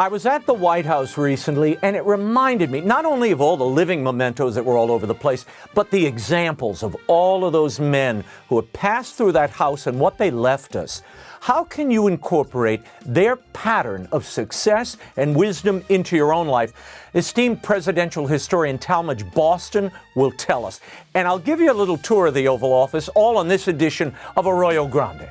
I was at the White House recently, and it reminded me not only of all the living mementos that were all over the place, but the examples of all of those men who have passed through that house and what they left us. How can you incorporate their pattern of success and wisdom into your own life? Esteemed presidential historian Talmage Boston will tell us. And I'll give you a little tour of the Oval Office, all on this edition of Arroyo Grande.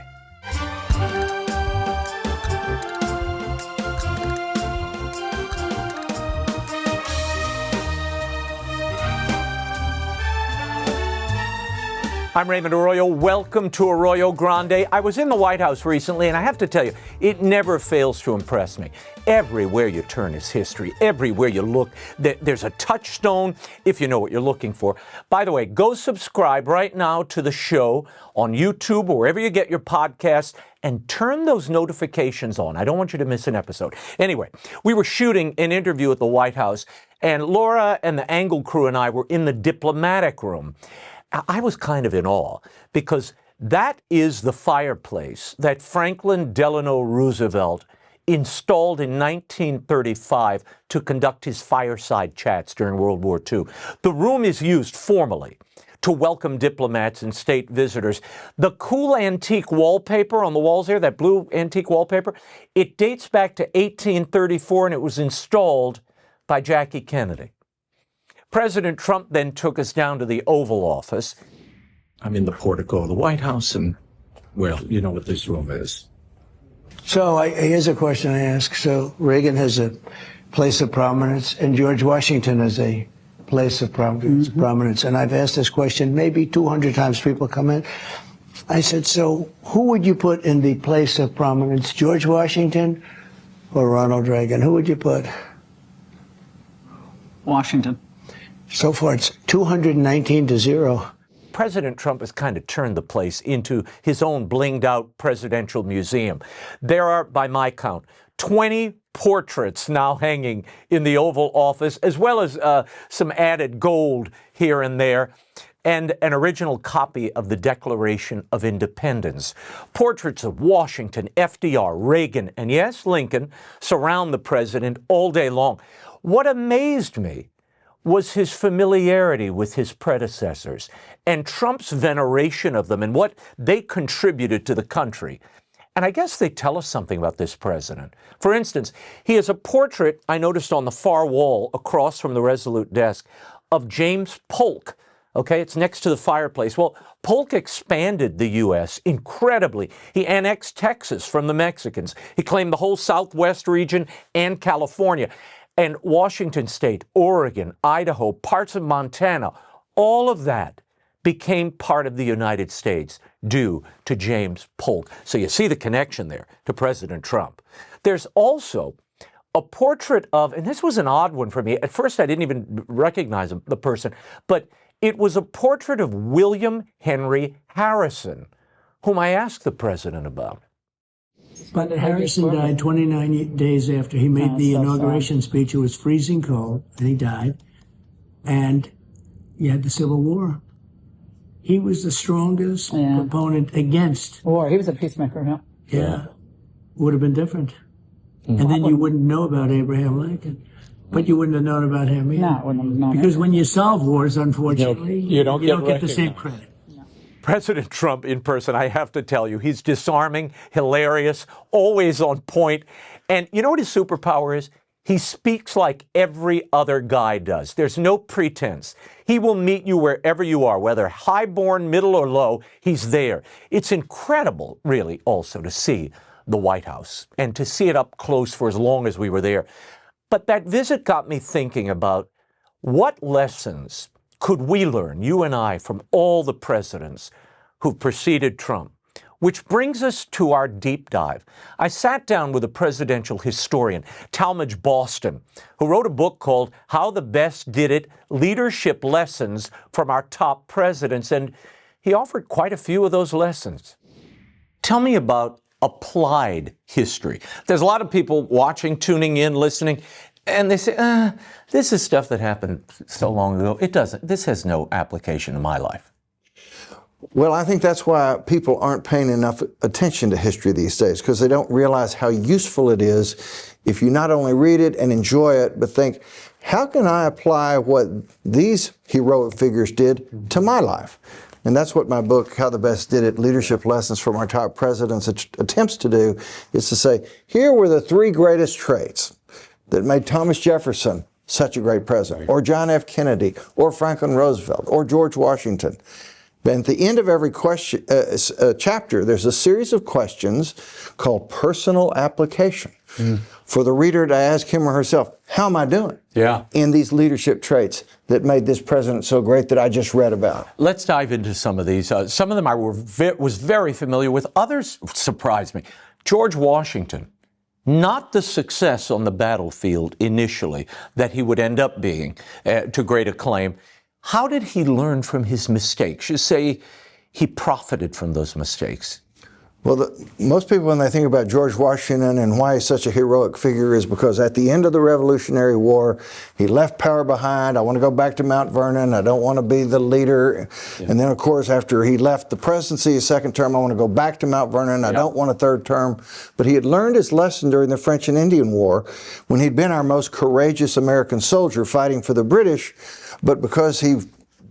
I'm Raymond Arroyo. Welcome to Arroyo Grande. I was in the White House recently, and I have to tell you, it never fails to impress me. Everywhere you turn is history. Everywhere you look, there's a touchstone if you know what you're looking for. By the way, go subscribe right now to the show on YouTube or wherever you get your podcasts, and turn those notifications on. I don't want you to miss an episode. Anyway, we were shooting an interview at the White House, and Laura and the Angle crew and I were in the diplomatic room. I was kind of in awe because that is the fireplace that Franklin Delano Roosevelt installed in 1935 to conduct his fireside chats during World War II. The room is used formally to welcome diplomats and state visitors. The cool antique wallpaper on the walls there, that blue antique wallpaper, it dates back to 1834 and it was installed by Jackie Kennedy. President Trump then took us down to the Oval Office. I'm in the portico of the White House, and, well, you know what this room is. So here's a question I ask. So Reagan has a place of prominence, and George Washington has a place of prominence. And I've asked this question maybe 200 times. People come in. I said, so who would you put in the place of prominence, George Washington or Ronald Reagan? Who would you put? Washington. So far, it's 219-0. President Trump has kind of turned the place into his own blinged-out presidential museum. There are, by my count, 20 portraits now hanging in the Oval Office, as well as some added gold here and there, and an original copy of the Declaration of Independence. Portraits of Washington, FDR, Reagan, and yes, Lincoln surround the president all day long. What amazed me was his familiarity with his predecessors and Trump's veneration of them and what they contributed to the country. And I guess they tell us something about this president. For instance, he has a portrait I noticed on the far wall across from the Resolute desk of James Polk. Okay, it's next to the fireplace. Well, Polk expanded the U.S. incredibly. He annexed Texas from the Mexicans. He claimed the whole Southwest region and California. And Washington State, Oregon, Idaho, parts of Montana, all of that became part of the United States due to James Polk. So you see the connection there to President Trump. There's also a portrait of, and this was an odd one for me. At first, I didn't even recognize the person, but it was a portrait of William Henry Harrison, whom I asked the president about. But Harrison died 29 days after he made the inauguration speech. It was freezing cold, and he died. And you had the Civil War. He was the strongest proponent against war. He was a peacemaker, Yeah. Would have been different. And then you wouldn't know about Abraham Lincoln. But you wouldn't have known about him either. No, I wouldn't have known. Because when you solve wars, unfortunately, you don't get the same credit. President Trump in person, I have to tell you, he's disarming, hilarious, always on point. And you know what his superpower is? He speaks like every other guy does. There's no pretense. He will meet you wherever you are, whether highborn, middle, or low, he's there. It's incredible, really, also to see the White House and to see it up close for as long as we were there. But that visit got me thinking about what lessons could we learn, you and I, from all the presidents who've preceded Trump? Which brings us to our deep dive. I sat down with a presidential historian, Talmage Boston, who wrote a book called How the Best Did It, Leadership Lessons from Our Top Presidents, and he offered quite a few of those lessons. Tell me about applied history. There's a lot of people watching, tuning in, listening, and they say, this is stuff that happened so long ago. This has no application in my life. Well, I think that's why people aren't paying enough attention to history these days, because they don't realize how useful it is if you not only read it and enjoy it, but think, how can I apply what these heroic figures did to my life? And that's what my book, How the Best Did It, Leadership Lessons from Our Top Presidents, attempts to do, is to say, here were the three greatest traits that made Thomas Jefferson such a great president, or John F. Kennedy, or Franklin Roosevelt, or George Washington. But at the end of every question, chapter, there's a series of questions called personal application for the reader to ask him or herself, how am I doing in these leadership traits that made this president so great that I just read about? Let's dive into some of these. Some of them I was very familiar with. Others surprised me. George Washington, not the success on the battlefield initially that he would end up being to great acclaim. How did he learn from his mistakes? You say he profited from those mistakes. Well, most people, when they think about George Washington and why he's such a heroic figure, is because at the end of the Revolutionary War, he left power behind. I want to go back to Mount Vernon. I don't want to be the leader. And then, of course, after he left the presidency, his second term, I want to go back to Mount Vernon. I don't want a third term. But he had learned his lesson during the French and Indian War when he'd been our most courageous American soldier fighting for the British. But because he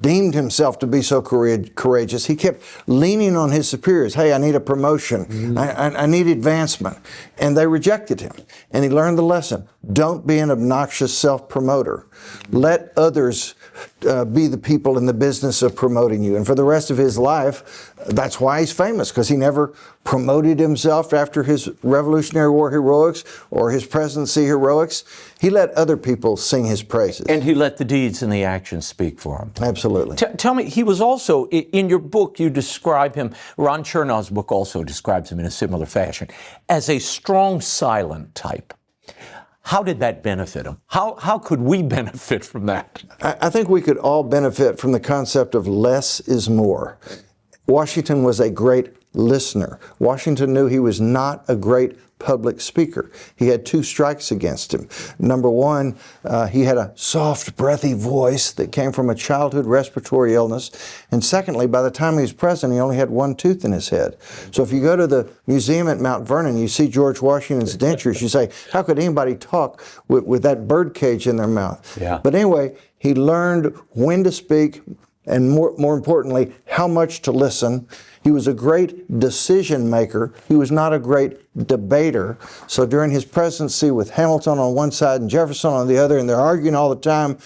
deemed himself to be so courageous, he kept leaning on his superiors. Hey, I need a promotion. I need advancement. And they rejected him. And he learned the lesson. Don't be an obnoxious self-promoter. Let others be the people in the business of promoting you. And for the rest of his life, that's why he's famous, because he never promoted himself after his Revolutionary War heroics or his presidency heroics. He let other people sing his praises. And he let the deeds and the actions speak for him. Absolutely. Tell me, he was also, in your book, you describe him, Ron Chernow's book also describes him in a similar fashion, as a strong, silent type. How did that benefit him? How could we benefit from that? I think we could all benefit from the concept of less is more. Washington was a great listener. Washington knew he was not a great public speaker. He had two strikes against him. Number one, he had a soft, breathy voice that came from a childhood respiratory illness. And secondly, by the time he was president, he only had one tooth in his head. So if you go to the museum at Mount Vernon, you see George Washington's dentures, you say, how could anybody talk with that bird cage in their mouth? But anyway, he learned when to speak, and more importantly, how much to listen. He was a great decision maker. He was not a great debater. So during his presidency with Hamilton on one side and Jefferson on the other, and they're arguing all the time,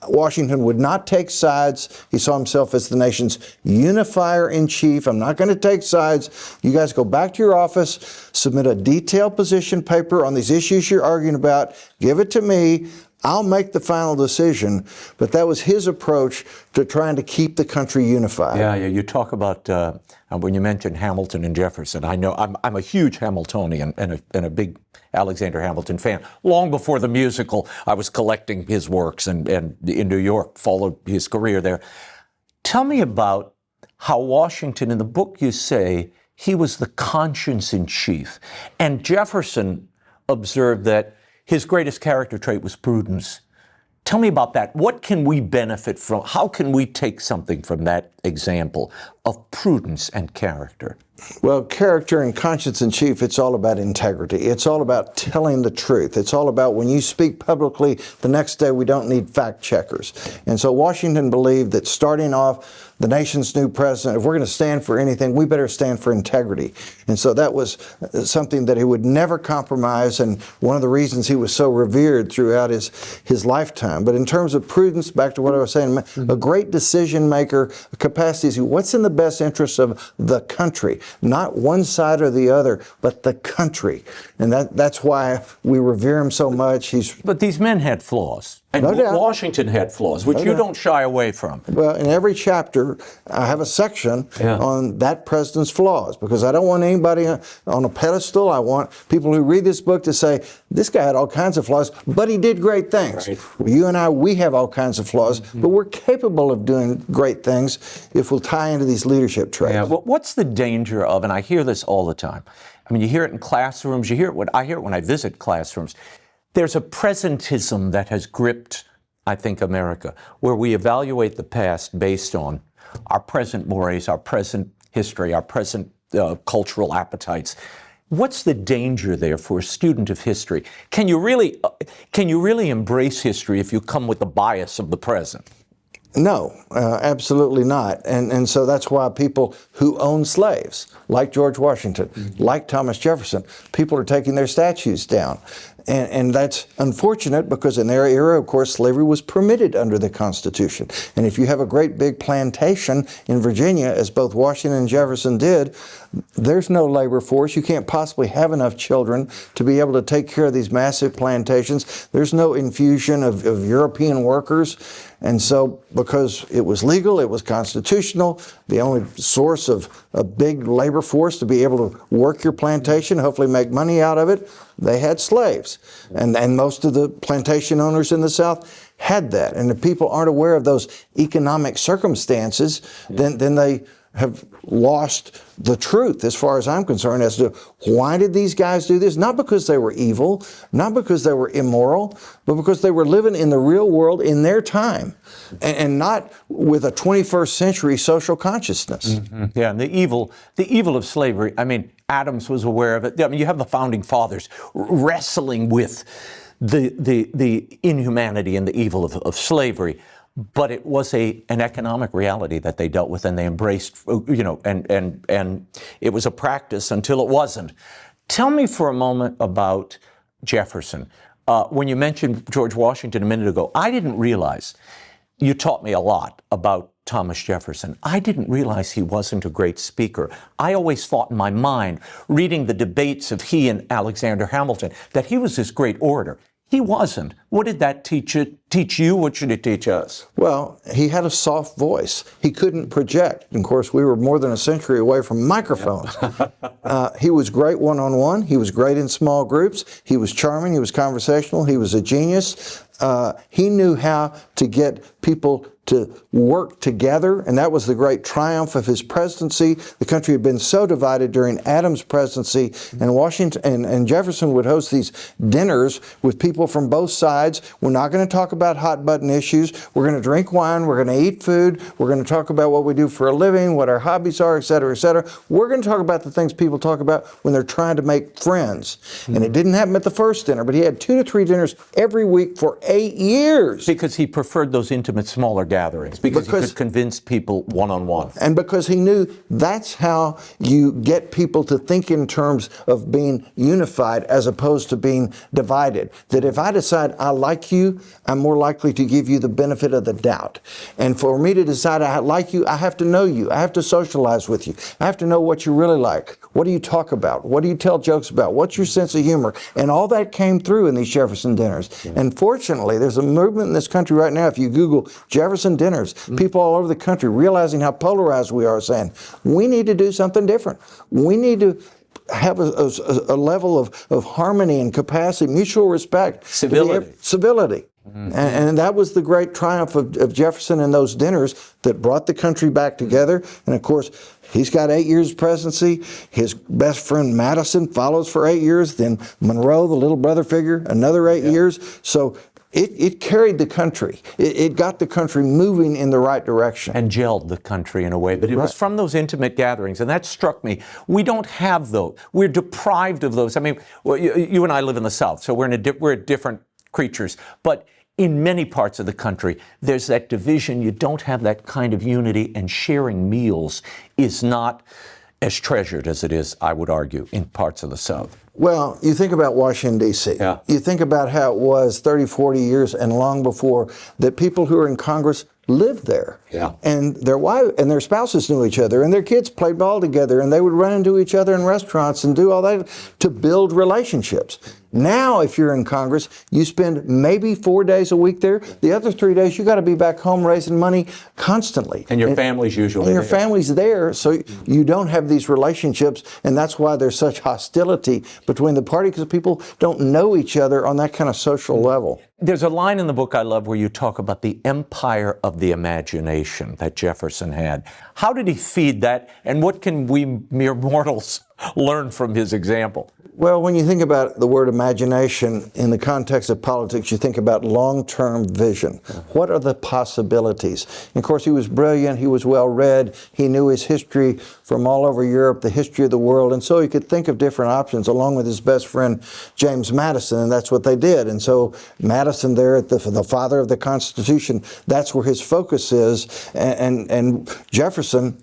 Washington would not take sides. He saw himself as the nation's unifier in chief. I'm not going to take sides. You guys go back to your office, submit a detailed position paper on these issues you're arguing about, give it to me. I'll make the final decision, but that was his approach to trying to keep the country unified. Yeah. You talk about, when you mentioned Hamilton and Jefferson, I know I'm a huge Hamiltonian and a big Alexander Hamilton fan. Long before the musical, I was collecting his works and in New York, followed his career there. Tell me about how Washington, in the book you say, he was the conscience in chief. And Jefferson observed that his greatest character trait was prudence. Tell me about that. What can we benefit from? How can we take something from that example of prudence and character? Well, character and conscience in chief, it's all about integrity. It's all about telling the truth. It's all about when you speak publicly, the next day we don't need fact checkers. And so Washington believed that starting off the nation's new president, if we're going to stand for anything, we better stand for integrity. And so that was something that he would never compromise, and one of the reasons he was so revered throughout his lifetime. But in terms of prudence, back to what I was saying, a great decision maker, a capacity to see what's in the best interest of the country, not one side or the other, but the country. And that's why we revere him so much. But these men had flaws. And Washington had flaws, which you don't shy away from. Well, in every chapter, I have a section on that president's flaws, because I don't want anybody on a pedestal. I want people who read this book to say, this guy had all kinds of flaws, but he did great things. Right. Well, you and I, we have all kinds of flaws, but we're capable of doing great things if we'll tie into these leadership traits. Yeah. Well, what's the danger of, and I hear this all the time, I mean, you hear it in classrooms, I hear it when I visit classrooms. There's a presentism that has gripped, I think, America, where we evaluate the past based on our present mores, our present history, our present cultural appetites. What's the danger there for a student of history? Can you really embrace history if you come with the bias of the present? No, absolutely not. And so that's why people who own slaves, like George Washington, like Thomas Jefferson, people are taking their statues down. And that's unfortunate because in their era, of course, slavery was permitted under the Constitution. And if you have a great big plantation in Virginia, as both Washington and Jefferson did, there's no labor force. You can't possibly have enough children to be able to take care of these massive plantations. There's no infusion of European workers. And so because it was legal, it was constitutional, the only source of a big labor force to be able to work your plantation, hopefully make money out of it, they had slaves. And most of the plantation owners in the South had that. And if people aren't aware of those economic circumstances, then they have lost the truth, as far as I'm concerned, as to why did these guys do this? Not because they were evil, not because they were immoral, but because they were living in the real world in their time, and not with a 21st century social consciousness. Mm-hmm. Yeah, and the evil of slavery, I mean, Adams was aware of it. I mean, you have the founding fathers wrestling with the inhumanity and the evil of slavery. But it was an economic reality that they dealt with and they embraced, and it was a practice until it wasn't. Tell me for a moment about Jefferson. When you mentioned George Washington a minute ago, I didn't realize, you taught me a lot about Thomas Jefferson. I didn't realize he wasn't a great speaker. I always thought in my mind, reading the debates of he and Alexander Hamilton, that he was this great orator. He wasn't. What did that teach you? What should it teach us? Well, he had a soft voice. He couldn't project. And of course, we were more than a century away from microphones. He was great one-on-one. He was great in small groups. He was charming. He was conversational. He was a genius. He knew how to get people to work together, and that was the great triumph of his presidency. The country had been so divided during Adams' presidency, and Washington and Jefferson would host these dinners with people from both sides. We're not going to talk about hot-button issues. We're going to drink wine. We're going to eat food. We're going to talk about what we do for a living, what our hobbies are, et cetera, et cetera. We're going to talk about the things people talk about when they're trying to make friends. And it didn't happen at the first dinner, but he had 2 to 3 dinners every week for 8 years. Because he preferred those intimate, smaller gatherings, because he could convince people one-on-one. And because he knew that's how you get people to think in terms of being unified as opposed to being divided. That if I decide I like you, I'm more likely to give you the benefit of the doubt. And for me to decide I like you, I have to know you. I have to socialize with you. I have to know what you really like. What do you talk about? What do you tell jokes about? What's your sense of humor? And all that came through in these Jefferson dinners. Yeah. And fortunately, there's a movement in this country right now, if you Google Jefferson dinners, people all over the country realizing how polarized we are, saying, we need to do something different. We need to have a level of harmony and capacity, mutual respect. Civility. Mm-hmm. And that was the great triumph of Jefferson in those dinners that brought the country back together. And of course, he's got 8 years presidency. His best friend Madison follows for 8 years. Then Monroe, the little brother figure, another 8 years. So it carried the country. It got the country moving in the right direction. And gelled the country in a way. But it was from those intimate gatherings, and that struck me. We don't have those. We're deprived of those. I mean, well, you and I live in the South, so we're different creatures. But in many parts of the country, there's that division. You don't have that kind of unity, and sharing meals is not as treasured as it is, I would argue, in parts of the South. Well, you think about Washington, D.C. Yeah. You think about how it was 30, 40 years and long before that people who are in Congress lived there. Yeah. And their wives and their spouses knew each other, and their kids played ball together, and they would run into each other in restaurants and do all that to build relationships. Now, if you're in Congress, you spend maybe 4 days a week there. The other 3 days, you got to be back home raising money constantly. And your family's usually there. And your family's there, so you don't have these relationships, and that's why there's such hostility between the party, because people don't know each other on that kind of social level. There's a line in the book I love where you talk about the empire of the imagination that Jefferson had. How did he feed that, and what can we mere mortals learn from his example? Well, when you think about the word imagination in the context of politics, you think about long-term vision. What are the possibilities? And of course, he was brilliant. He was well-read. He knew his history from all over Europe, the history of the world. And so he could think of different options along with his best friend, James Madison. And that's what they did. And so Madison there, at the father of the Constitution, that's where his focus is. And Jefferson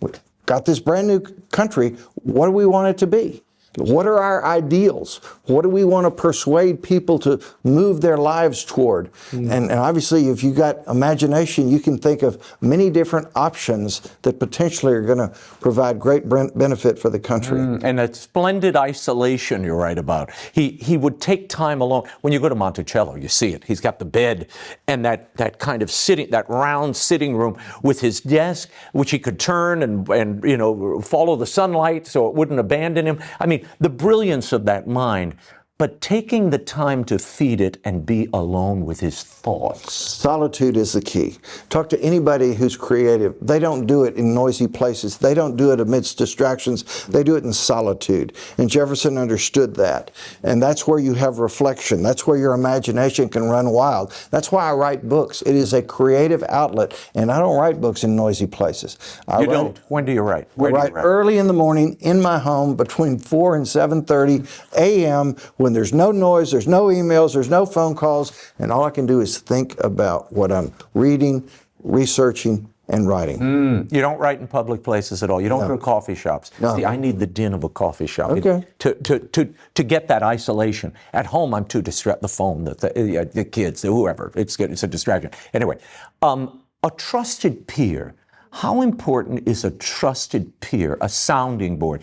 got this brand new country. What do we want it to be? What are our ideals? What do we want to persuade people to move their lives toward? And obviously, if you got imagination, you can think of many different options that potentially are going to provide great benefit for the country. And that splendid isolation you're right about. He would take time alone. When you go to Monticello, you see it. He's got the bed and that kind of sitting, that round sitting room with his desk, which he could turn and you know, follow the sunlight so it wouldn't abandon him. I mean, the brilliance of that mind, but taking the time to feed it and be alone with his thoughts. Solitude is the key. Talk to anybody who's creative. They don't do it in noisy places. They don't do it amidst distractions. They do it in solitude. And Jefferson understood that. And that's where you have reflection. That's where your imagination can run wild. That's why I write books. It is a creative outlet. And I don't write books in noisy places. You don't? When do you write? I write early in the morning in my home between 4 and 7:30 a.m. when there's no noise, there's no emails, there's no phone calls, and all I can do is think about what I'm reading, researching, and writing. You don't write in public places at all. You don't go to coffee shops. No. See, I need the din of a coffee shop Okay. to get that isolation. At home, I'm too distracted. The phone, the kids, whoever. It's a distraction. Anyway, a trusted peer. How important is a trusted peer, a sounding board?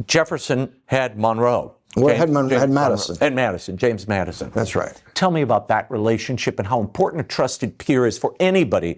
Jefferson had Monroe. Well, had Madison. And Madison, James Madison. That's right. Tell me about that relationship and how important a trusted peer is for anybody,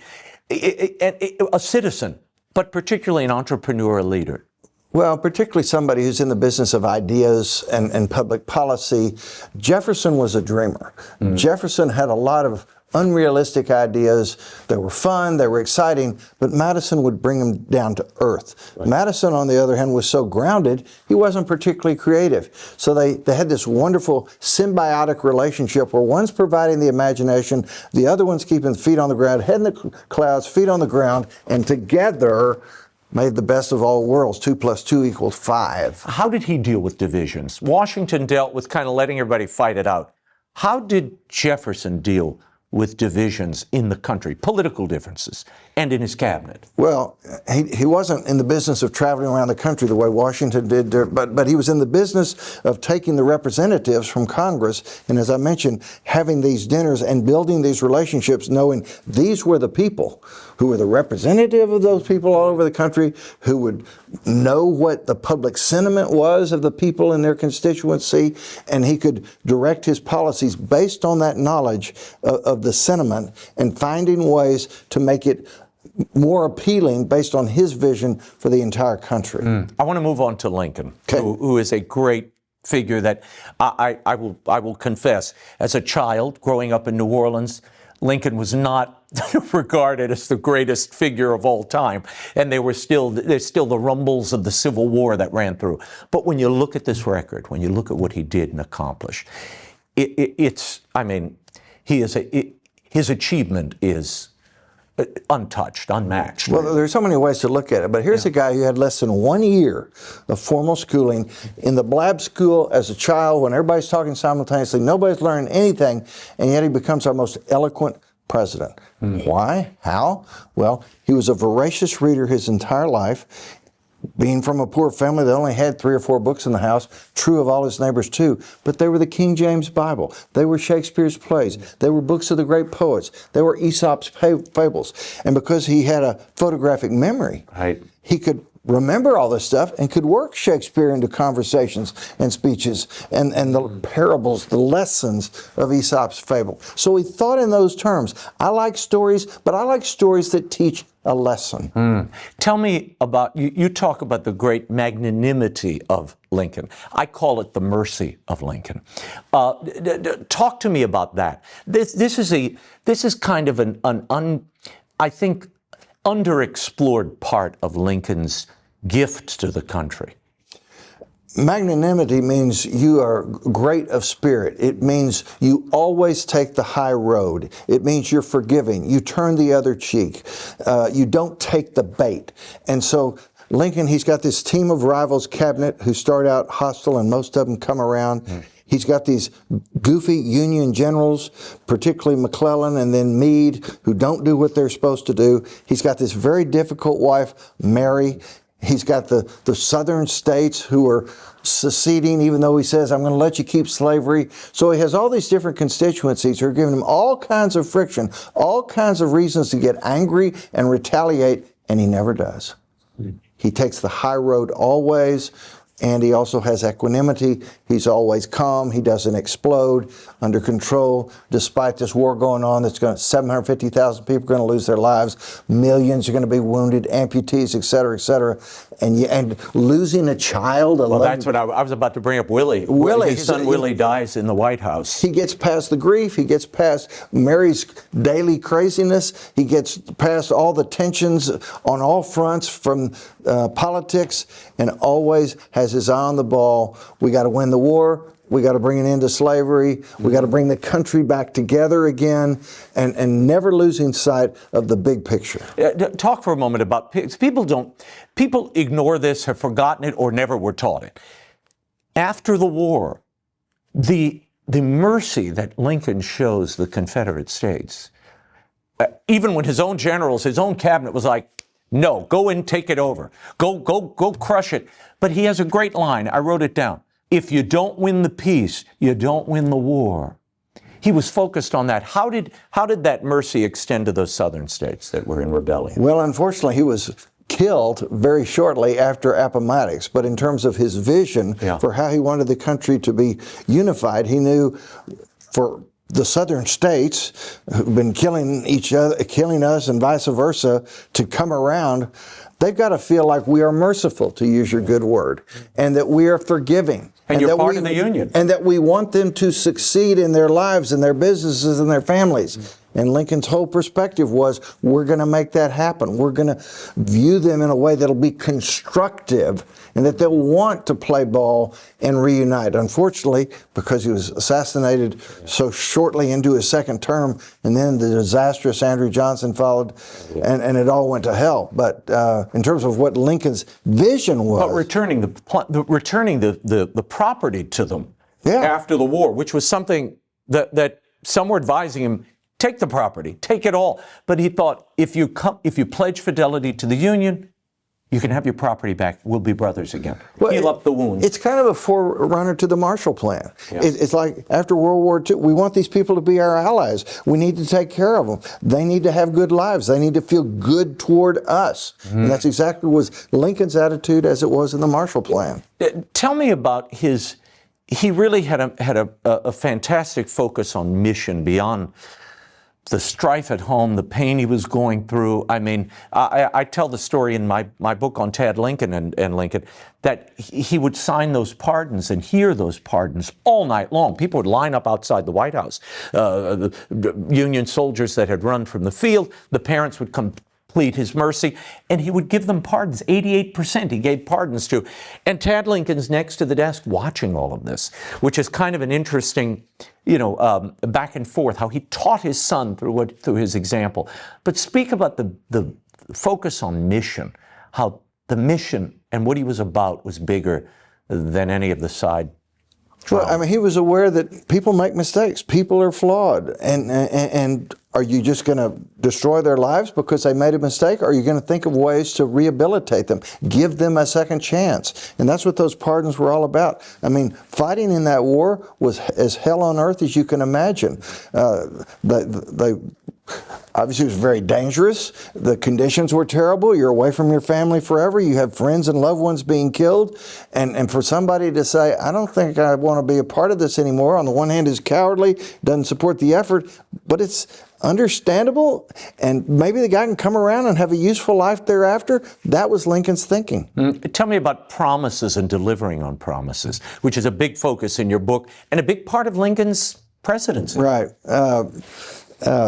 a citizen, but particularly an entrepreneur, a leader. Well, particularly somebody who's in the business of ideas and public policy. Jefferson was a dreamer. Jefferson had a lot of unrealistic ideas. They were fun, they were exciting, but Madison would bring them down to earth. Right. Madison, on the other hand, was so grounded, he wasn't particularly creative. So they had this wonderful symbiotic relationship where one's providing the imagination, the other one's keeping feet on the ground, head in the clouds, feet on the ground, and together made the best of all worlds. 2 + 2 = 5. How did he deal with divisions? Washington dealt with kind of letting everybody fight it out. How did Jefferson deal with divisions in the country, political differences, and in his cabinet? Well, he wasn't in the business of traveling around the country the way Washington did, but he was in the business of taking the representatives from Congress, and as I mentioned, having these dinners and building these relationships, knowing these were the people who were the representative of those people all over the country, who would know what the public sentiment was of the people in their constituency, and he could direct his policies based on that knowledge of the sentiment and finding ways to make it more appealing based on his vision for the entire country. I want to move on to Lincoln, who is a great figure that I will confess, as a child growing up in New Orleans, Lincoln was not regarded as the greatest figure of all time, and there's still the rumbles of the Civil War that ran through. But when you look at this record, when you look at what he did and accomplished, his achievement is untouched, unmatched. Well, there's so many ways to look at it, but here's a guy who had less than 1 year of formal schooling in the blab school as a child when everybody's talking simultaneously, nobody's learning anything, and yet he becomes our most eloquent president. Why? How? Well, he was a voracious reader his entire life. Being from a poor family that only had 3 or 4 books in the house, true of all his neighbors too, but they were the King James Bible. They were Shakespeare's plays. They were books of the great poets. They were Aesop's fables. And because he had a photographic memory, he could remember all this stuff and could work Shakespeare into conversations and speeches and the parables, the lessons of Aesop's fable. So he thought in those terms. I like stories, but I like stories that teach a lesson. Tell me about, you talk about the great magnanimity of Lincoln. I call it the mercy of Lincoln. Talk to me about that. This is kind of I think, underexplored part of Lincoln's gift to the country. Magnanimity means you are great of spirit. It means you always take the high road. It means you're forgiving. You turn the other cheek. You don't take the bait. And so Lincoln, he's got this team of rivals cabinet who start out hostile, and most of them come around. He's got these goofy Union generals, particularly McClellan and then Meade, who don't do what they're supposed to do. He's got this very difficult wife, Mary. He's got the southern states who are seceding, even though he says, I'm going to let you keep slavery. So he has all these different constituencies who are giving him all kinds of friction, all kinds of reasons to get angry and retaliate, and he never does. He takes the high road always, and he also has equanimity. He's always calm. He doesn't explode, under control, despite this war going on that's going to, 750,000 people are going to lose their lives. Millions are going to be wounded, amputees, et cetera, et cetera. And losing a child. Well, that's what I was about to bring up. Willie. His son Willie dies in the White House. He gets past the grief. He gets past Mary's daily craziness. He gets past all the tensions on all fronts from politics, and always has his eye on the ball. We got to win the war. We got to bring an end to slavery. We got to bring the country back together again, and never losing sight of the big picture. Talk for a moment about people ignore this, have forgotten it, or never were taught it. After the war, the mercy that Lincoln shows the Confederate States, even when his own generals, his own cabinet was like, no, go and take it over. Go crush it. But he has a great line. I wrote it down. If you don't win the peace, you don't win the war. He was focused on that. How did that mercy extend to those southern states that were in rebellion? Well, unfortunately, he was killed very shortly after Appomattox. But in terms of his vision for how he wanted the country to be unified, he knew for the southern states who've been killing each other, killing us, and vice versa, to come around, they've got to feel like we are merciful, to use your good word, and that we are forgiving. And you're part of the Union. And that we want them to succeed in their lives and their businesses and their families. And Lincoln's whole perspective was, we're going to make that happen. We're going to view them in a way that'll be constructive and that they'll want to play ball and reunite. Unfortunately, because he was assassinated so shortly into his second term, and then the disastrous Andrew Johnson followed, and it all went to hell. But in terms of what Lincoln's vision was... But returning the property to them after the war, which was something that some were advising him, take the property, take it all. But he thought, if you pledge fidelity to the Union, you can have your property back. We'll be brothers again. Well, Heal up the wounds. It's kind of a forerunner to the Marshall Plan. Yeah. It's like after World War II, we want these people to be our allies. We need to take care of them. They need to have good lives. They need to feel good toward us. And that's exactly what was Lincoln's attitude as it was in the Marshall Plan. Tell me about his... He really had a fantastic focus on mission beyond the strife at home, the pain he was going through. I mean, I tell the story in my book on Tad Lincoln and Lincoln that he would sign those pardons and hear those pardons all night long. People would line up outside the White House. The Union soldiers that had run from the field, the parents would come plead his mercy, and he would give them pardons. 88% he gave pardons to. And Tad Lincoln's next to the desk watching all of this, which is kind of an interesting, back and forth, how he taught his son through his example. But speak about the focus on mission, how the mission and what he was about was bigger than any of the side. Well, I mean, he was aware that people make mistakes. People are flawed. And are you just going to destroy their lives because they made a mistake? Or are you going to think of ways to rehabilitate them, give them a second chance? And that's what those pardons were all about. I mean, fighting in that war was as hell on earth as you can imagine. Obviously, it was very dangerous. The conditions were terrible. You're away from your family forever. You have friends and loved ones being killed. And for somebody to say, I don't think I want to be a part of this anymore, on the one hand is cowardly, doesn't support the effort, but it's understandable, and maybe the guy can come around and have a useful life thereafter. That was Lincoln's thinking. Tell me about promises and delivering on promises, which is a big focus in your book and a big part of Lincoln's presidency. Right.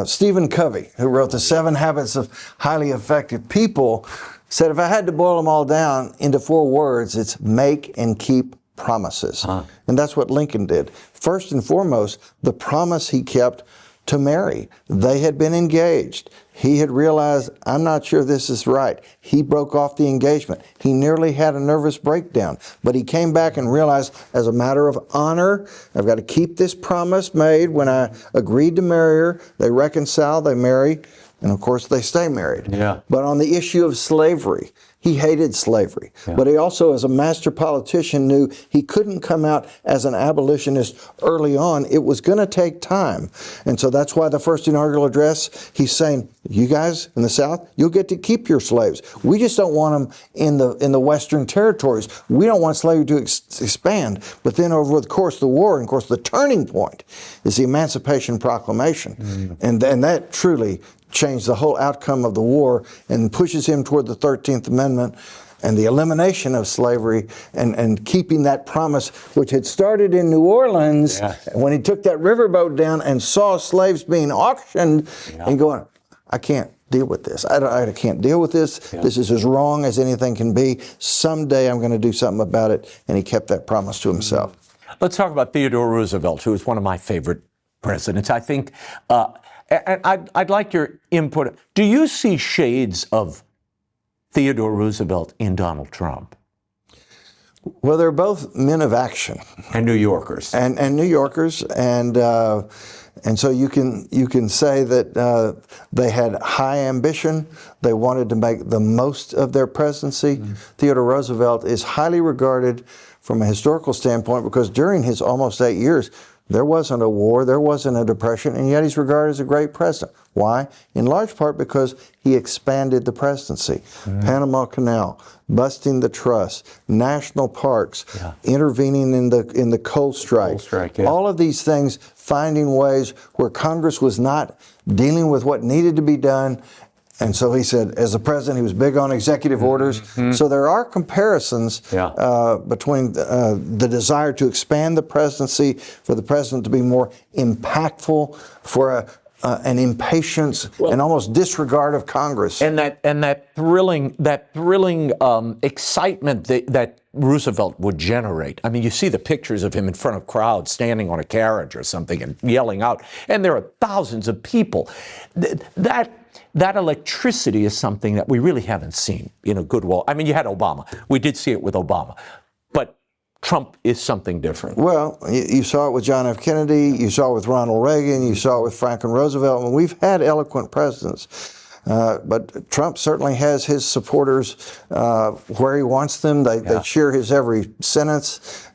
Stephen Covey, who wrote The 7 Habits of Highly Effective People, said if I had to boil them all down into 4 words, it's make and keep promises. And that's what Lincoln did. First and foremost, the promise he kept to marry. They had been engaged. He had realized, I'm not sure this is right. He broke off the engagement. He nearly had a nervous breakdown, but he came back and realized, as a matter of honor, I've got to keep this promise made when I agreed to marry her. They reconcile, they marry, and of course they stay married. Yeah. But on the issue of slavery, he hated slavery, but he also, as a master politician, knew he couldn't come out as an abolitionist early on. It was going to take time. And so that's why the first inaugural address, he's saying, you guys in the South, you'll get to keep your slaves. We just don't want them in the Western territories. We don't want slavery to expand. But then over the course of the war, and of course the turning point is the Emancipation Proclamation. And that truly changed the whole outcome of the war and pushes him toward the 13th Amendment and the elimination of slavery and keeping that promise, which had started in New Orleans when he took that riverboat down and saw slaves being auctioned and going, I can't deal with this. I can't deal with this. This is as wrong as anything can be. Someday I'm going to do something about it. And he kept that promise to himself. Let's talk about Theodore Roosevelt, who is one of my favorite presidents. I think, and I'd like your input. Do you see shades of Theodore Roosevelt in Donald Trump? Well, they're both men of action. And New Yorkers. And New Yorkers. And so you can say that they had high ambition. They wanted to make the most of their presidency. Theodore Roosevelt is highly regarded from a historical standpoint because during his almost 8 years, there wasn't a war, there wasn't a depression, and yet he's regarded as a great president. Why? In large part because he expanded the presidency. Panama Canal, busting the trust, national parks, intervening in the coal strike. All of these things, finding ways where Congress was not dealing with what needed to be done. And so he said, as a president, he was big on executive orders. So there are comparisons between the desire to expand the presidency, for the president to be more impactful, for an impatience and almost disregard of Congress. And that thrilling excitement that Roosevelt would generate. I mean, you see the pictures of him in front of crowds standing on a carriage or something and yelling out, and there are thousands of people. That electricity is something that we really haven't seen in a good while. I mean, you had Obama. We did see it with Obama. But Trump is something different. Well, you saw it with John F. Kennedy. You saw it with Ronald Reagan. You saw it with Franklin Roosevelt. And we've had eloquent presidents. But Trump certainly has his supporters where he wants them. They cheer his every sentence,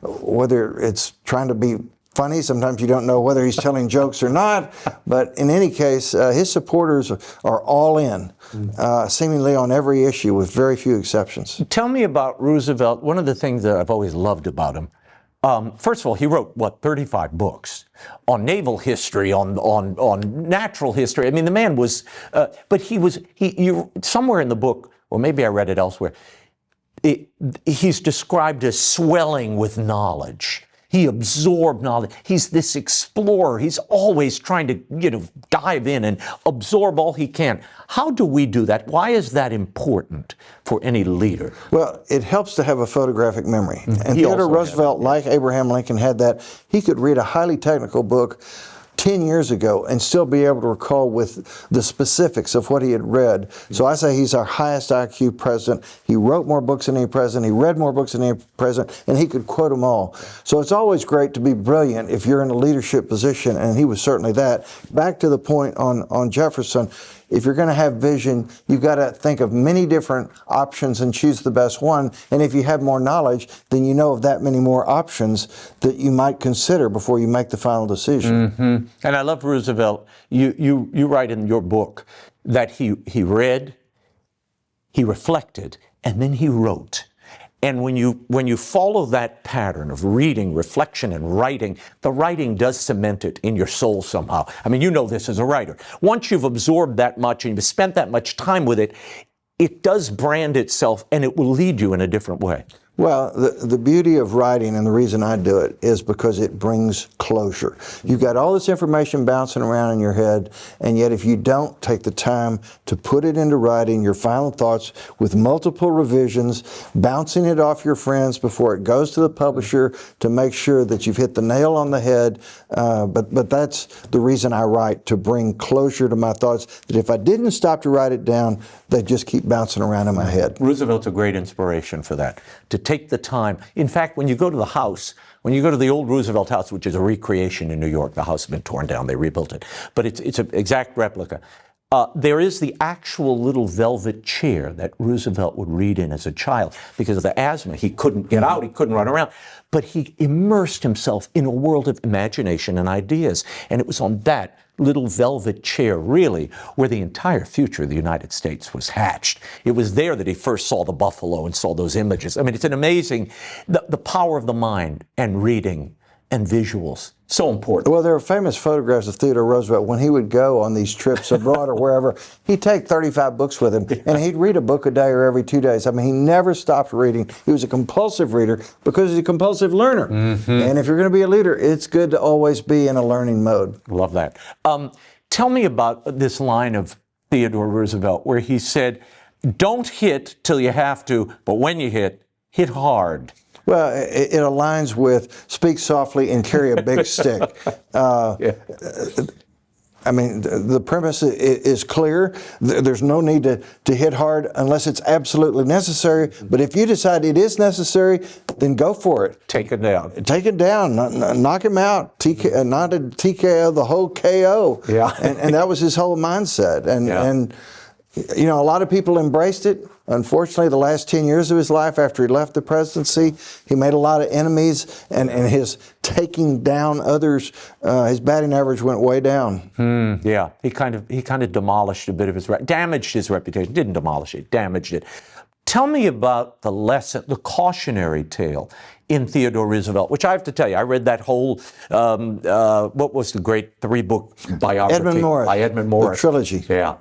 whether it's trying to be funny. Sometimes you don't know whether he's telling jokes or not. But in any case, his supporters are all in, seemingly on every issue with very few exceptions. Tell me about Roosevelt. One of the things that I've always loved about him, first of all, he wrote, 35 books on naval history, on natural history. I mean, the man was, but you somewhere in the book, or maybe I read it elsewhere, he's described as swelling with knowledge. He absorbed knowledge. He's this explorer. He's always trying to, dive in and absorb all he can. How do we do that? Why is that important for any leader? Well, it helps to have a photographic memory. And Theodore Roosevelt, like Abraham Lincoln, had that. He could read a highly technical book 10 years ago and still be able to recall with the specifics of what he had read. So I say he's our highest IQ president. He wrote more books than any president. He read more books than any president, and he could quote them all. So it's always great to be brilliant if you're in a leadership position, and he was certainly that. Back to the point on Jefferson, if you're going to have vision, you've got to think of many different options and choose the best one. And if you have more knowledge, then you know of that many more options that you might consider before you make the final decision. And I love Roosevelt. You write in your book that he read, he reflected, and then he wrote. And when you follow that pattern of reading, reflection, and writing, the writing does cement it in your soul somehow. I mean, you know this as a writer. Once you've absorbed that much and you've spent that much time with it, it does brand itself, and it will lead you in a different way. Well, the beauty of writing, and the reason I do it, is because it brings closure. You've got all this information bouncing around in your head, and yet if you don't take the time to put it into writing, your final thoughts with multiple revisions, bouncing it off your friends before it goes to the publisher to make sure that you've hit the nail on the head. But that's the reason I write, to bring closure to my thoughts, that if I didn't stop to write it down, they'd just keep bouncing around in my head. Roosevelt's a great inspiration for that, to take the time. In fact, when you go to the house, when you go to the old Roosevelt house, which is a recreation in New York, the house has been torn down, they rebuilt it, but it's an exact replica. There is the actual little velvet chair that Roosevelt would read in as a child. Because of the asthma, he couldn't get out, he couldn't run around. But he immersed himself in a world of imagination and ideas. And it was on that little velvet chair, really, where the entire future of the United States was hatched. It was there that he first saw the buffalo and saw those images. I mean, it's an amazing, the power of the mind and reading and visuals. So important. Well, there are famous photographs of Theodore Roosevelt when he would go on these trips abroad or wherever. He'd take 35 books with him, and he'd read a book a day or every 2 days. I mean, he never stopped reading. He was a compulsive reader because he's a compulsive learner. And if you're going to be a leader, it's good to always be in a learning mode. Love that. Tell me about this line of Theodore Roosevelt where he said, "Don't hit till you have to, but when you hit hard." Well, it aligns with speak softly and carry a big stick. I mean, the premise is clear. There's no need to hit hard unless it's absolutely necessary. But if you decide it is necessary, then go for it. Take it down. Take it down. Knock him out. Not a TKO, the whole KO. Yeah. And that was his whole mindset. And you know, a lot of people embraced it. Unfortunately, the last 10 years of his life after he left the presidency, he made a lot of enemies, and his taking down others, his batting average went way down. Yeah, he kind of demolished a bit of his, damaged his reputation. Didn't demolish it, damaged it. Tell me about the lesson, the cautionary tale in Theodore Roosevelt, which I have to tell you, I read that whole, what was the great 3-book biography? Edmund Morris. By Edmund Morris. The trilogy. Yeah.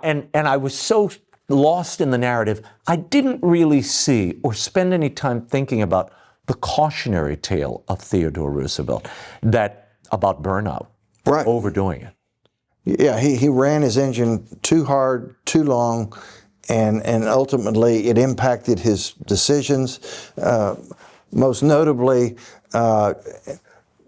And I was so lost in the narrative, I didn't really see or spend any time thinking about the cautionary tale of Theodore Roosevelt, about burnout, right, overdoing it. Yeah, he ran his engine too hard, too long, and ultimately it impacted his decisions. Most notably,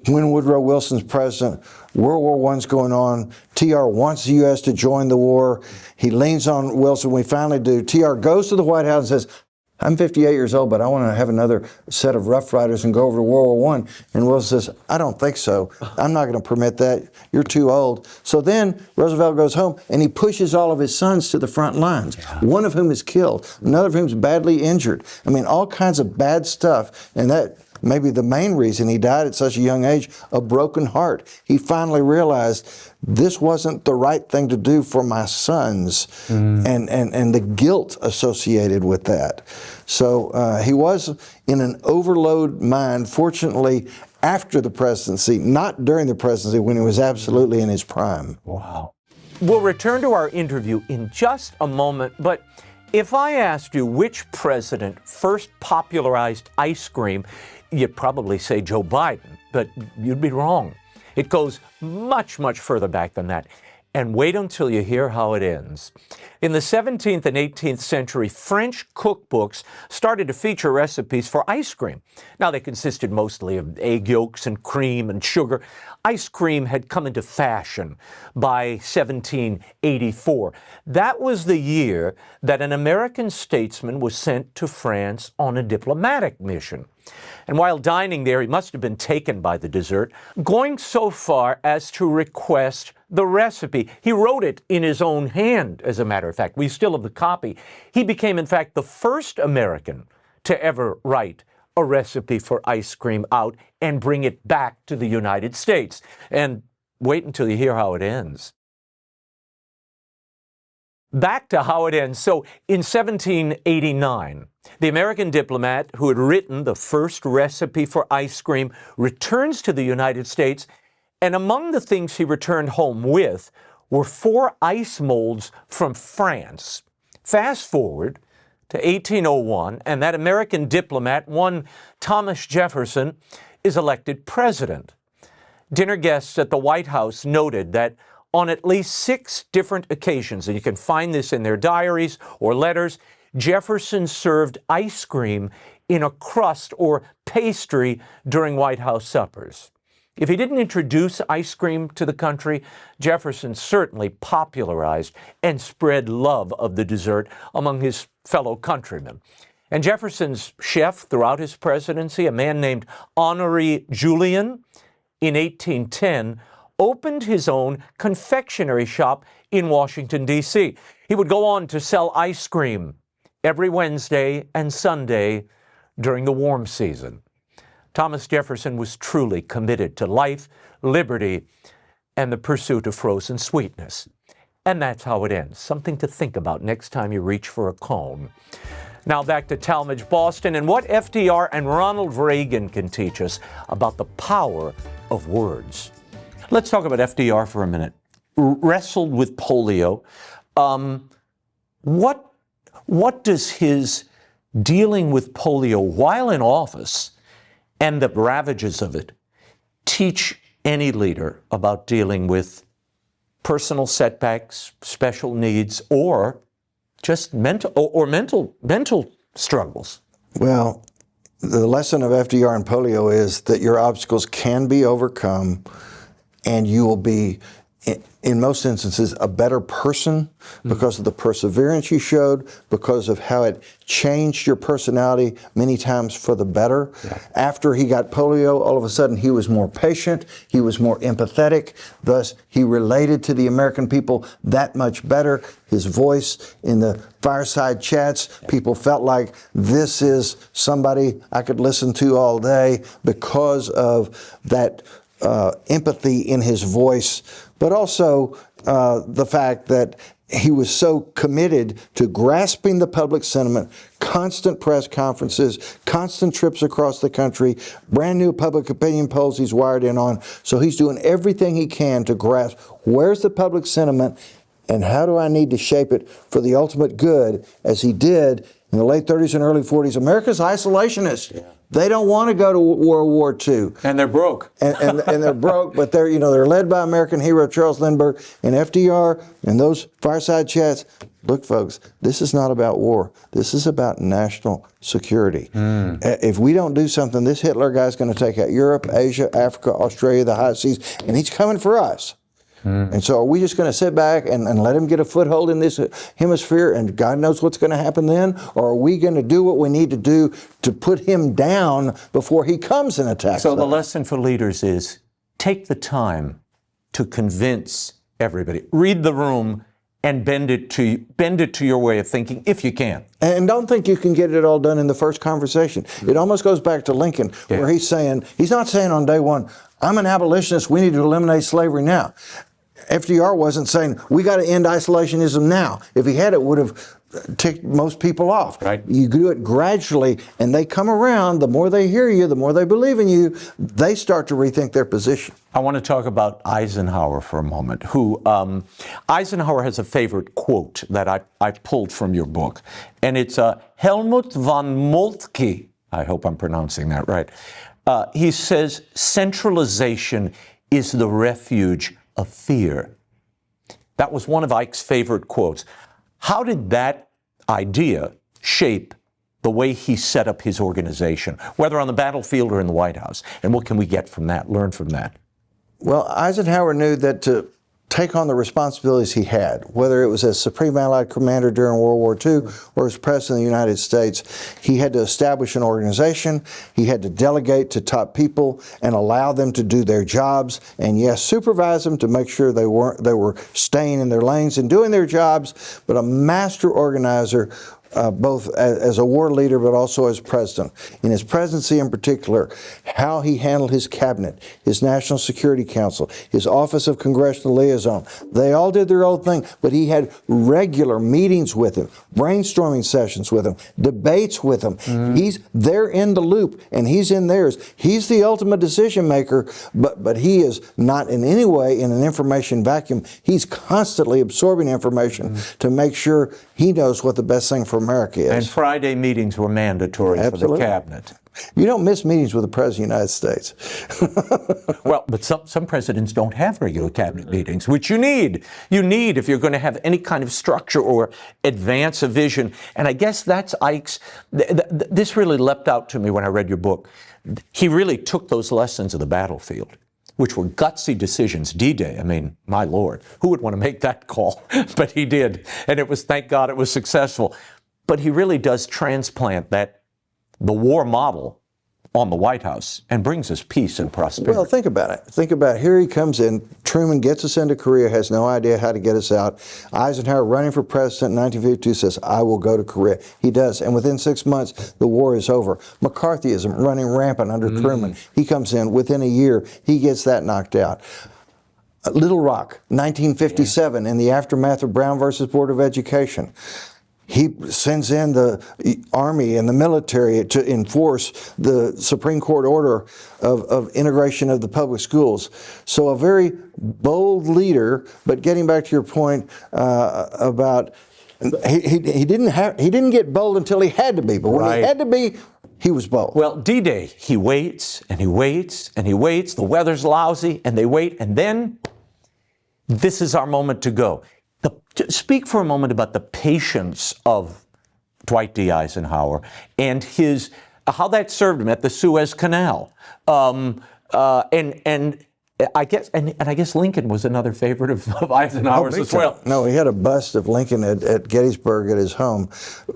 when Woodrow Wilson's president, World War I's going on, TR wants the U.S. to join the war. He leans on Wilson. We finally do. TR goes to the White House and says, "I'm 58 years old, but I want to have another set of Rough Riders and go over to World War I." And Wilson says, "I don't think so. I'm not going to permit that. You're too old." So then Roosevelt goes home and he pushes all of his sons to the front lines, one of whom is killed, another of whom is badly injured. I mean, all kinds of bad stuff. And that maybe the main reason he died at such a young age, a broken heart. He finally realized this wasn't the right thing to do for my sons, and the guilt associated with that. So he was in an overload mind, fortunately, after the presidency, not during the presidency when he was absolutely in his prime. Wow. We'll return to our interview in just a moment, but if I asked you which president first popularized ice cream, you'd probably say Joe Biden, but you'd be wrong. It goes much, much further back than that. And wait until you hear how it ends. In the 17th and 18th century, French cookbooks started to feature recipes for ice cream. Now, they consisted mostly of egg yolks and cream and sugar. Ice cream had come into fashion by 1784. That was the year that an American statesman was sent to France on a diplomatic mission. And while dining there, he must have been taken by the dessert, going so far as to request the recipe. He wrote it in his own hand, as a matter of fact. We still have the copy. He became, in fact, the first American to ever write a recipe for ice cream out and bring it back to the United States. And wait until you hear how it ends. Back to how it ends. So in 1789, the American diplomat who had written the first recipe for ice cream returns to the United States, and among the things he returned home with were 4 ice molds from France. Fast forward, to 1801, and that American diplomat, one Thomas Jefferson, is elected president. Dinner guests at the White House noted that on at least 6 different occasions, and you can find this in their diaries or letters, Jefferson served ice cream in a crust or pastry during White House suppers. If he didn't introduce ice cream to the country, Jefferson certainly popularized and spread love of the dessert among his fellow countrymen. And Jefferson's chef throughout his presidency, a man named Honoré Julian, in 1810, opened his own confectionery shop in Washington, D.C. He would go on to sell ice cream every Wednesday and Sunday during the warm season. Thomas Jefferson was truly committed to life, liberty, and the pursuit of frozen sweetness. And that's how it ends. Something to think about next time you reach for a cone. Now back to Talmage Boston and what FDR and Ronald Reagan can teach us about the power of words. Let's talk about FDR for a minute. Wrestled with polio. What does his dealing with polio while in office and the ravages of it teach any leader about dealing with personal setbacks, special needs, or just mental struggles? Well, the lesson of FDR and polio is that your obstacles can be overcome, and you will be, in most instances, a better person because of the perseverance you showed, because of how it changed your personality many times for the better. Yeah. After he got polio, all of a sudden he was more patient, he was more empathetic, thus he related to the American people that much better. His voice in the fireside chats, people felt like this is somebody I could listen to all day because of that empathy in his voice, but also the fact that he was so committed to grasping the public sentiment, constant press conferences, constant trips across the country, brand new public opinion polls he's wired in on. So he's doing everything he can to grasp where's the public sentiment and how do I need to shape it for the ultimate good, as he did in the late 30s and early 40s. America's isolationist. Yeah. They don't want to go to World War II. And they're broke. And they're broke, but they're led by American hero Charles Lindbergh and FDR and those fireside chats. Look, folks, this is not about war. This is about national security. If we don't do something, this Hitler guy's going to take out Europe, Asia, Africa, Australia, the high seas, and he's coming for us. And so are we just going to sit back and let him get a foothold in this hemisphere and God knows what's going to happen then? Or are we going to do what we need to do to put him down before he comes and attacks So us? the lesson for leaders is take the time to convince everybody. Read the room and bend it to your way of thinking if you can. And don't think you can get it all done in the first conversation. It almost goes back to Lincoln, where he's not saying on day one, I'm an abolitionist, we need to eliminate slavery now. FDR wasn't saying, we got to end isolationism now. If he had, it would have ticked most people off. Right. You do it gradually, and they come around. The more they hear you, the more they believe in you, they start to rethink their position. I want to talk about Eisenhower for a moment, who Eisenhower has a favorite quote that I pulled from your book, and it's Helmut von Moltke. I hope I'm pronouncing that right. He says, centralization is the refuge of fear. That was one of Ike's favorite quotes. How did that idea shape the way he set up his organization, whether on the battlefield or in the White House? And what can we get from that, learn from that? Well, Eisenhower knew that to take on the responsibilities he had, whether it was as Supreme Allied Commander during World War II or as President of the United States, he had to establish an organization, he had to delegate to top people and allow them to do their jobs, and yes, supervise them to make sure they were staying in their lanes and doing their jobs, but a master organizer, both as a war leader but also as president. In his presidency in particular, how he handled his cabinet, his National Security Council, his Office of Congressional Liaison, they all did their own thing, but he had regular meetings with him, brainstorming sessions with him, debates with him. They're in the loop and he's in theirs. He's the ultimate decision maker, but he is not in any way in an information vacuum. He's constantly absorbing information to make sure he knows what the best thing for America is. And Friday meetings were mandatory for the cabinet. You don't miss meetings with the President of the United States. Well, but some presidents don't have regular cabinet meetings, which you need. You need if you're going to have any kind of structure or advance a vision. And I guess that's Ike's. This really leapt out to me when I read your book. He really took those lessons of the battlefield, which were gutsy decisions. D-Day, I mean, my Lord, who would want to make that call? But he did. And it was, thank God, it was successful. But he really does transplant the war model on the White House and brings us peace and prosperity. Well, think about it. Think about it. Here he comes in. Truman gets us into Korea, has no idea how to get us out. Eisenhower, running for president in 1952, says, I will go to Korea. He does. And within 6 months, the war is over. McCarthyism running rampant under Truman. He comes in. Within a year, he gets that knocked out. Little Rock, 1957, in the aftermath of Brown versus Board of Education. He sends in the Army and the military to enforce the Supreme Court order of integration of the public schools. So a very bold leader, but getting back to your point about he didn't get bold until he had to be, but when he had to be, he was bold. Well, D-Day, he waits and he waits and he waits. The weather's lousy and they wait, and then this is our moment to go. Speak for a moment about the patience of Dwight D. Eisenhower and how that served him at the Suez Canal. And I guess Lincoln was another favorite of Eisenhower's as well. No, he had a bust of Lincoln at Gettysburg at his home.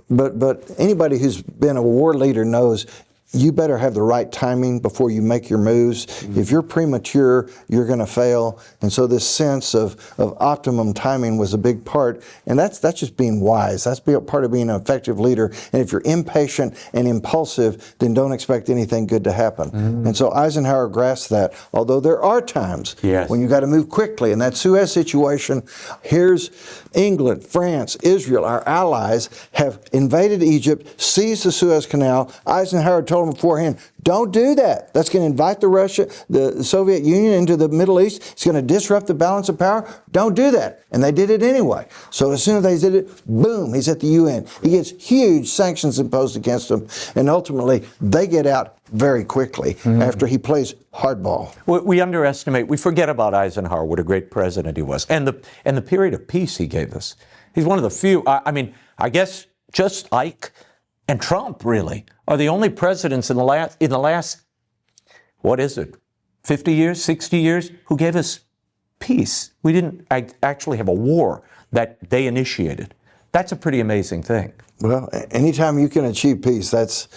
But anybody who's been a war leader knows you better have the right timing before you make your moves. Mm-hmm. If you're premature, you're going to fail. And so this sense of optimum timing was a big part. And that's just being wise. That's part of being an effective leader. And if you're impatient and impulsive, then don't expect anything good to happen. Mm-hmm. And so Eisenhower grasped that. Although there are times when you got to move quickly. In that Suez situation, here's England, France, Israel, our allies have invaded Egypt, seized the Suez Canal. Eisenhower told them beforehand, don't do that. That's going to invite the Soviet Union into the Middle East. It's going to disrupt the balance of power. Don't do that. And they did it anyway. So as soon as they did it, boom, he's at the UN. He gets huge sanctions imposed against him. And ultimately, they get out very quickly after he plays hardball. We forget about Eisenhower, what a great president he was, and the period of peace he gave us. He's one of the few, I guess just Ike and Trump really are the only presidents in the last, what is it, 50 years, 60 years, who gave us peace. We didn't actually have a war that they initiated. That's a pretty amazing thing. Well, anytime you can achieve peace, that's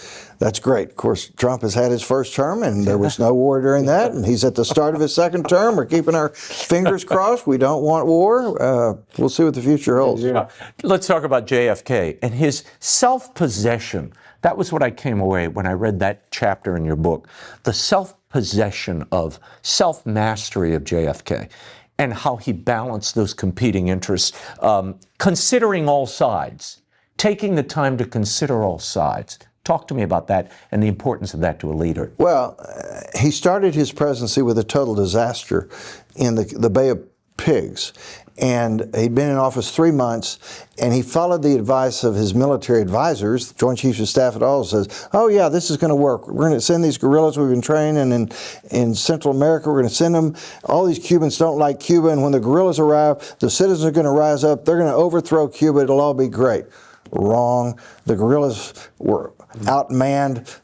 great. Of course, Trump has had his first term, and there was no war during that, and he's at the start of his second term. We're keeping our fingers crossed. We don't want war. We'll see what the future holds. Yeah. Let's talk about JFK and his self-possession. That was what I came away when I read that chapter in your book. The self-possession of self-mastery of JFK and how he balanced those competing interests, considering all sides, taking the time to consider all sides. Talk to me about that and the importance of that to a leader. Well, he started his presidency with a total disaster in the Bay of Pigs. And he'd been in office 3 months, and he followed the advice of his military advisors. The Joint Chiefs of Staff at all says, oh yeah, this is going to work. We're going to send these guerrillas we've been training in Central America. We're going to send them. All these Cubans don't like Cuba, and when the guerrillas arrive, the citizens are going to rise up. They're going to overthrow Cuba. It'll all be great. Wrong. The guerrillas were outmanned.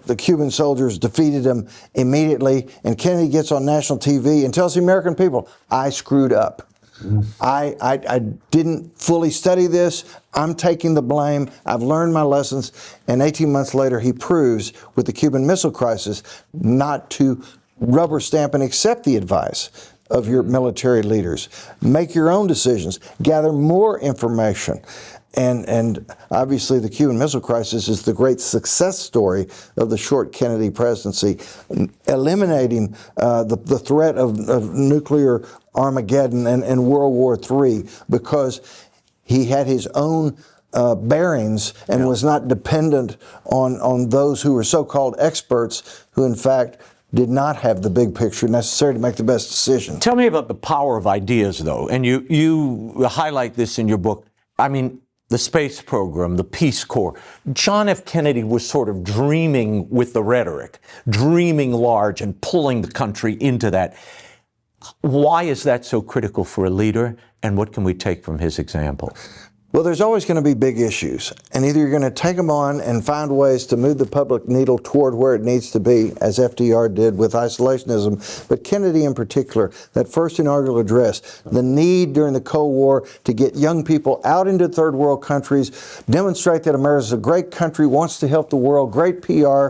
The Cuban soldiers defeated them immediately, and Kennedy gets on national TV and tells the American people, I screwed up. I didn't fully study this. I'm taking the blame. I've learned my lessons. And 18 months later, he proves with the Cuban Missile Crisis not to rubber stamp and accept the advice of your military leaders. Make your own decisions. Gather more information. And obviously the Cuban Missile Crisis is the great success story of the short Kennedy presidency, eliminating the threat of nuclear Armageddon and World War III because he had his own bearings and was not dependent on those who were so-called experts who in fact did not have the big picture necessary to make the best decision. Tell me about the power of ideas, though, and you highlight this in your book. I mean, the space program, the Peace Corps. John F. Kennedy was sort of dreaming with the rhetoric, dreaming large and pulling the country into that. Why is that so critical for a leader, and what can we take from his example? Well, there's always going to be big issues, and either you're going to take them on and find ways to move the public needle toward where it needs to be, as FDR did with isolationism, but Kennedy in particular, that first inaugural address, the need during the Cold War to get young people out into third world countries, demonstrate that America's a great country, wants to help the world, great PR.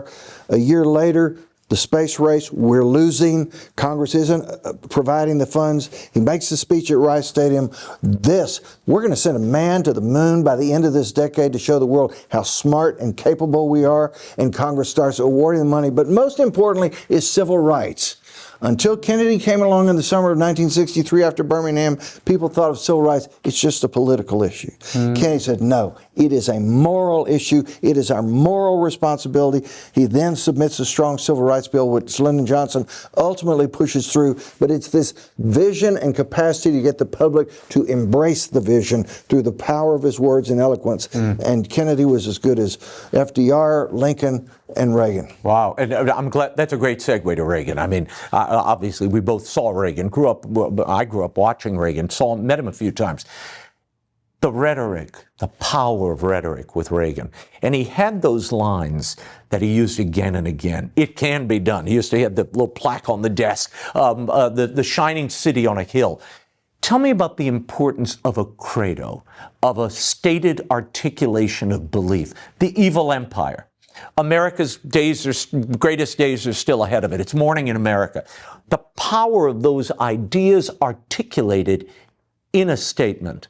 A year later, the space race, we're losing. Congress isn't providing the funds. He makes the speech at Rice Stadium. We're going to send a man to the moon by the end of this decade to show the world how smart and capable we are. And Congress starts awarding the money. But most importantly is civil rights. Until Kennedy came along in the summer of 1963 after Birmingham, people thought of civil rights, it's just a political issue. Kennedy said, no, it is a moral issue. It is our moral responsibility. He then submits a strong civil rights bill, which Lyndon Johnson ultimately pushes through. But it's this vision and capacity to get the public to embrace the vision through the power of his words and eloquence. And Kennedy was as good as FDR, Lincoln, and Reagan. Wow, and I'm glad, that's a great segue to Reagan. I mean, obviously we both saw Reagan, I grew up watching Reagan, met him a few times. The rhetoric, the power of rhetoric with Reagan. And he had those lines that he used again and again. It can be done. He used to have the little plaque on the desk, the shining city on a hill. Tell me about the importance of a credo, of a stated articulation of belief, the evil empire. America's greatest days are still ahead of it. It's morning in America. The power of those ideas articulated in a statement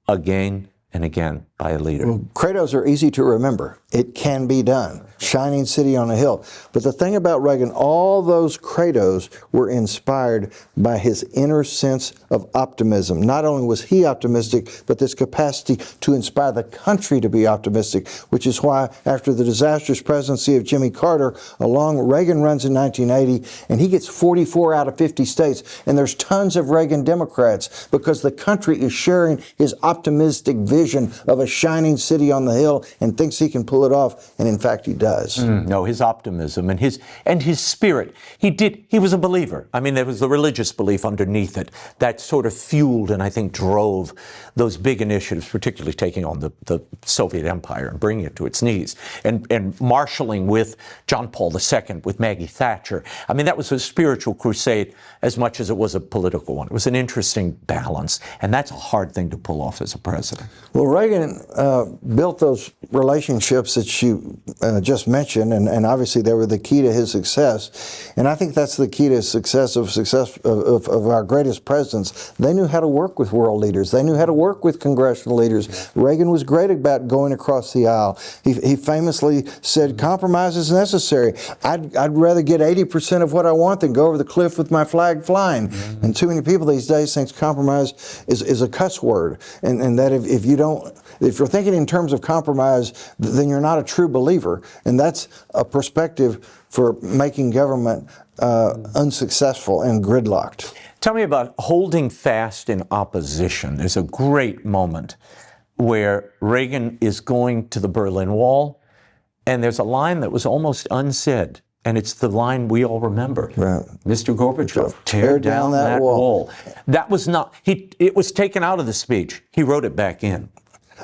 again and again by a leader. Well, credos are easy to remember. It can be done. Shining city on a hill. But the thing about Reagan, all those credos were inspired by his inner sense of optimism. Not only was he optimistic, but this capacity to inspire the country to be optimistic, which is why after the disastrous presidency of Jimmy Carter, Reagan runs in 1980, and he gets 44 out of 50 states. And there's tons of Reagan Democrats because the country is sharing his optimistic vision of a shining city on the hill and thinks he can pull it off. And in fact, he does. No, his optimism and his spirit. He was a believer. I mean, there was the religious belief underneath it that sort of fueled and I think drove those big initiatives, particularly taking on the Soviet Empire and bringing it to its knees and marshaling with John Paul II, with Maggie Thatcher. I mean, that was a spiritual crusade as much as it was a political one. It was an interesting balance, and that's a hard thing to pull off as a president. Well, Reagan built those relationships that you just mentioned, and obviously they were the key to his success. And I think that's the key to success of our greatest presidents. They knew how to work with world leaders. They knew how to work with congressional leaders. Reagan was great about going across the aisle. He famously said, compromise is necessary. I'd rather get 80% of what I want than go over the cliff with my flag flying. And too many people these days think compromise is a cuss word, and that if you're thinking in terms of compromise, then you're not a true believer. And that's a perspective for making government unsuccessful and gridlocked. Tell me about holding fast in opposition. There's a great moment where Reagan is going to the Berlin Wall, and there's a line that was almost unsaid, and it's the line we all remember. Right. Mr. Gorbachev, tear down that wall. That was not, it was taken out of the speech. He wrote it back in.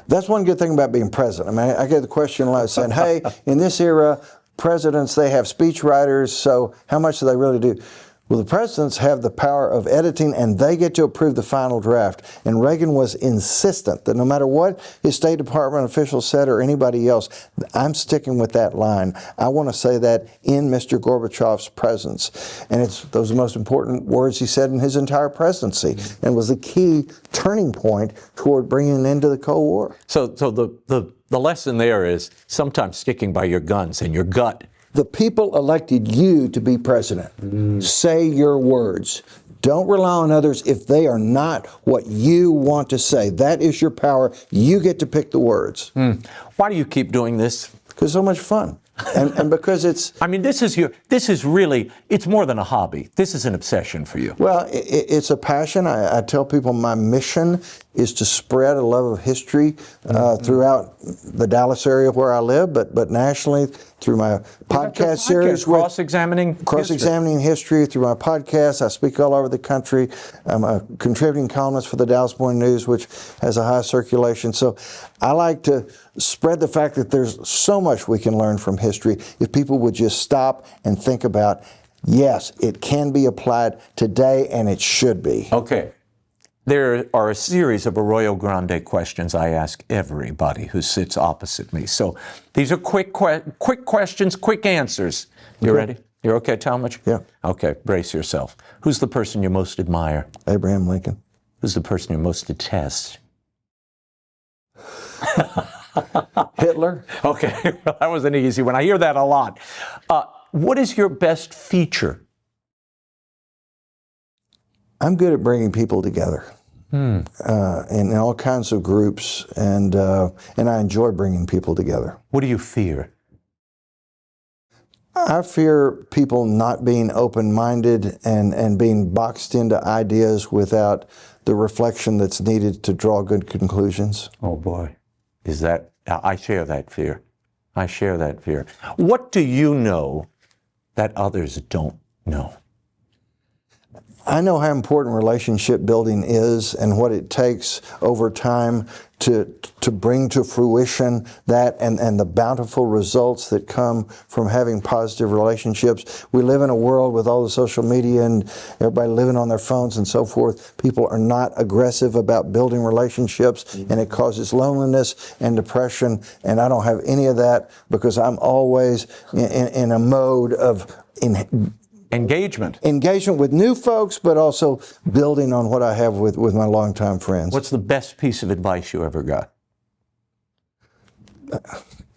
That's one good thing about being president. I mean, I get the question a lot saying, hey, in this era, presidents, they have speech writers, so how much do they really do? Well, the presidents have the power of editing, and they get to approve the final draft. And Reagan was insistent that no matter what his State Department officials said or anybody else, I'm sticking with that line. I want to say that in Mr. Gorbachev's presence. And those are the most important words he said in his entire presidency, and was the key turning point toward bringing an end to the Cold War. So the lesson there is sometimes sticking by your guns and your gut. The people elected you to be president. Say your words. Don't rely on others if they are not what you want to say. That is your power. You get to pick the words. Why do you keep doing this? Because it's so much fun. And because it's... I mean, this is really, it's more than a hobby. This is an obsession for you. Well, it's a passion. I tell people my mission is to spread a love of history throughout the Dallas area where I live, but nationally through my podcast series. Cross-examining history through my podcast. I speak all over the country. I'm a contributing columnist for the Dallas Morning News, which has a high circulation. So I like to spread the fact that there's so much we can learn from history if people would just stop and think about, yes, it can be applied today and it should be. Okay. There are a series of Arroyo Grande questions I ask everybody who sits opposite me. So these are quick questions, quick answers. You ready? You're okay, Talmage? Yeah. Okay, brace yourself. Who's the person you most admire? Abraham Lincoln. Who's the person you most detest? Hitler. Okay, that was an easy one. I hear that a lot. What is your best feature? I'm good at bringing people together in all kinds of groups, and I enjoy bringing people together. What do you fear? I fear people not being open-minded and being boxed into ideas without the reflection that's needed to draw good conclusions. Oh boy, I share that fear. I share that fear. What do you know that others don't know? I know how important relationship building is and what it takes over time to bring to fruition that and the bountiful results that come from having positive relationships. We live in a world with all the social media and everybody living on their phones and so forth. People are not aggressive about building relationships, and it causes loneliness and depression, and I don't have any of that because I'm always in a mode of Engagement with new folks, but also building on what I have with my longtime friends. What's the best piece of advice you ever got?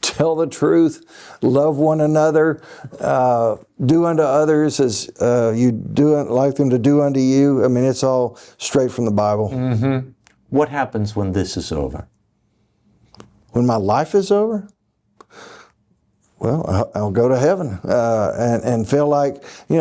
Tell the truth, love one another, do unto others as you like them to do unto you. I mean, it's all straight from the Bible. Mm-hmm. What happens when this is over? When my life is over? Well, I'll go to heaven and feel like, you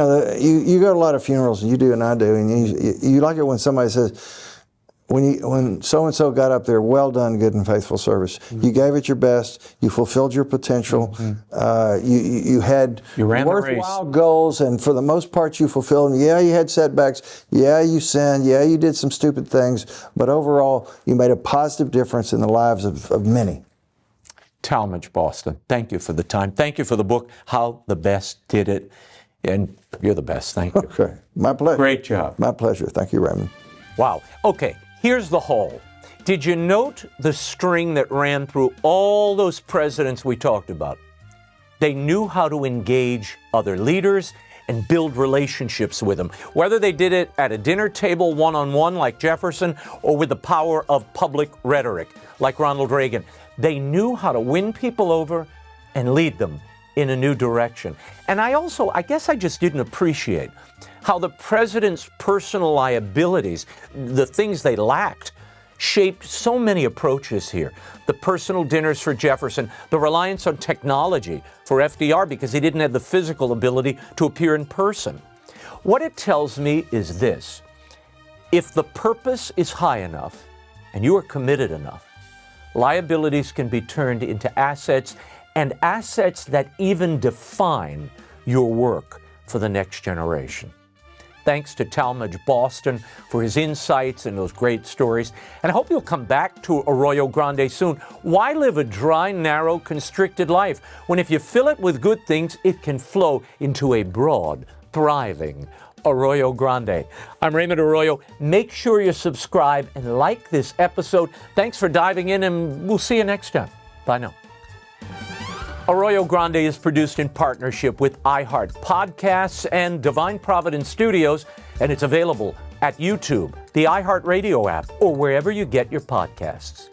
go to a lot of funerals, and you do and I do, and you like it when somebody says, when so-and-so got up there, well done, good and faithful service. Mm-hmm. You gave it your best. You fulfilled your potential. Mm-hmm. You had worthwhile goals, and for the most part, you fulfilled them. Yeah, you had setbacks. Yeah, you sinned. Yeah, you did some stupid things. But overall, you made a positive difference in the lives of many. Talmage Boston, thank you for the time. Thank you for the book, How the Best Did It. And you're the best. Thank you. Okay. My pleasure. Great job. My pleasure. Thank you, Raymond. Wow. Okay, here's the haul. Did you note the string that ran through all those presidents we talked about? They knew how to engage other leaders and build relationships with them, whether they did it at a dinner table one-on-one like Jefferson or with the power of public rhetoric like Ronald Reagan. They knew how to win people over and lead them in a new direction. And I guess I just didn't appreciate how the president's personal liabilities, the things they lacked, shaped so many approaches here. The personal dinners for Jefferson, the reliance on technology for FDR because he didn't have the physical ability to appear in person. What it tells me is this: if the purpose is high enough and you are committed enough, liabilities can be turned into assets, and assets that even define your work for the next generation. Thanks to Talmage Boston for his insights and those great stories. And I hope you'll come back to Arroyo Grande soon. Why live a dry, narrow, constricted life when if you fill it with good things, it can flow into a broad, thriving Arroyo Grande. I'm Raymond Arroyo. Make sure you subscribe and like this episode. Thanks for diving in, and we'll see you next time. Bye now. Arroyo Grande is produced in partnership with iHeart Podcasts and Divine Providence Studios, and it's available at YouTube, the iHeart Radio app, or wherever you get your podcasts.